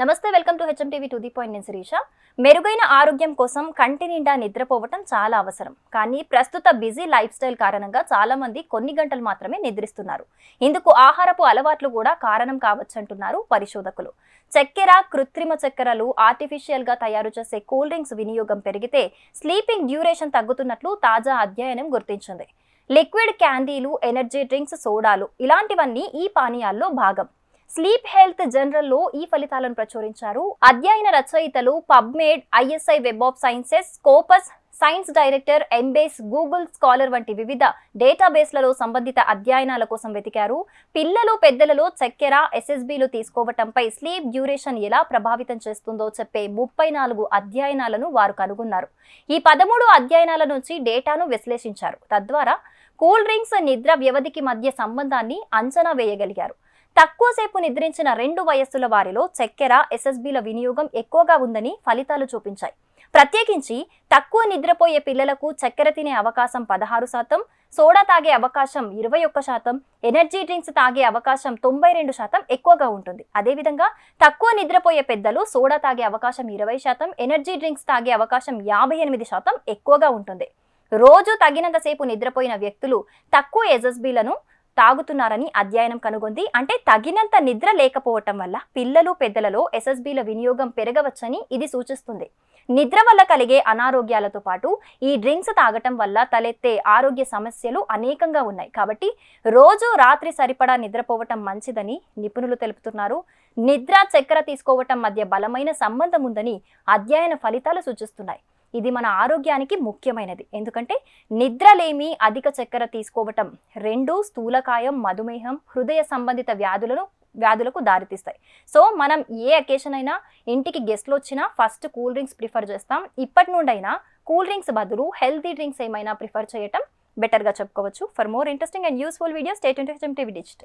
నమస్తే, welcome to HMTV to the point. నేను శిరీష. మెరుగైన ఆరోగ్యం కోసం కంటి నిండా నిద్రపోవటం చాలా అవసరం. కానీ ప్రస్తుత బిజీ లైఫ్ స్టైల్ కారణంగా చాలా మంది కొన్ని గంటలు మాత్రమే నిద్రిస్తున్నారు. ఇందుకు ఆహారపు అలవాట్లు కూడా కారణం కావచ్చంటున్నారు పరిశోధకులు. చక్కెర, కృత్రిమ చక్కెరలు, ఆర్టిఫిషియల్ గా తయారు చేసే కూల్ డ్రింక్స్ వినియోగం పెరిగితే స్లీపింగ్ డ్యూరేషన్ తగ్గుతున్నట్లు తాజా అధ్యయనం గుర్తించింది. లిక్విడ్ క్యాండీలు, ఎనర్జీ డ్రింక్స్, సోడాలు ఇలాంటివన్నీ ఈ పానీయాల్లో భాగం. స్లీప్ హెల్త్ జనరల్లో ఈ ఫలితాలను ప్రచురించారు. అధ్యయన రచయితలు PubMed, ISI web of sciences, Scopus, science director, Embase, Google scholar వంటి వివిధ డేటాబేస్లలో సంబంధిత అధ్యయనాల కోసం వెతికారు. పిల్లలు, పెద్దలలో చక్కెర, ఎస్ఎస్బీలు తీసుకోవటంపై స్లీప్ డ్యూరేషన్ ఎలా ప్రభావితం చేస్తుందో చెప్పే 34 అధ్యయనాలను వారు కనుగొన్నారు. ఈ 13 అధ్యయనాల నుంచి డేటాను విశ్లేషించారు. తద్వారా కూల్ డ్రింక్స్, నిద్ర వ్యవధికి మధ్య సంబంధాన్ని అంచనా వేయగలిగారు. తక్కువసేపు నిద్రించిన 2 వయస్సుల వారిలో చక్కెర, ఎస్ఎస్బీల వినియోగం ఎక్కువగా ఉందని ఫలితాలు చూపించాయి. ప్రత్యేకించి తక్కువ నిద్రపోయే పిల్లలకు చక్కెర తినే అవకాశం 16%, సోడా తాగే అవకాశం 21%, ఎనర్జీ డ్రింక్స్ తాగే అవకాశం 92% ఎక్కువగా ఉంటుంది. అదేవిధంగా తక్కువ నిద్రపోయే పెద్దలు సోడా తాగే అవకాశం 20%, ఎనర్జీ డ్రింక్స్ తాగే అవకాశం 58% ఎక్కువగా ఉంటుంది. రోజు తగినంతసేపు నిద్రపోయిన వ్యక్తులు తక్కువ ఎస్ఎస్బీలను తాగుతున్నారని అధ్యయనం కనుగొంది. అంటే తగినంత నిద్ర లేకపోవటం వల్ల పిల్లలు, పెద్దలలో ఎస్ఎస్బీల వినియోగం పెరగవచ్చని ఇది సూచిస్తుంది. నిద్ర వల్ల కలిగే అనారోగ్యాలతో పాటు ఈ డ్రింక్స్ తాగటం వల్ల తలెత్తే ఆరోగ్య సమస్యలు అనేకంగా ఉన్నాయి. కాబట్టి రోజు రాత్రి సరిపడా నిద్రపోవటం మంచిదని నిపుణులు తెలుపుతున్నారు. నిద్ర, చక్కెర తీసుకోవటం మధ్య బలమైన సంబంధం ఉందని అధ్యయన ఫలితాలు సూచిస్తున్నాయి. ఇది మన ఆరోగ్యానికి ముఖ్యమైనది. ఎందుకంటే నిద్రలేమి, అధిక చక్కెర తీసుకోవటం రెండూ స్థూలకాయం, మధుమేహం, హృదయ సంబంధిత వ్యాధులకు దారితీస్తాయి. సో మనం ఏ అకేషన్ అయినా, ఇంటికి గెస్ట్లు వచ్చినా ఫస్ట్ కూల్ డ్రింక్స్ ప్రిఫర్ చేస్తాం. ఇప్పటి నుండైనా కూల్ డ్రింక్స్ బదులు హెల్తీ డ్రింక్స్ ఏమైనా ప్రిఫర్ చేయటం బెటర్గా చెప్పుకోవచ్చు. For more interesting and useful videos stay tuned to HMTV digital.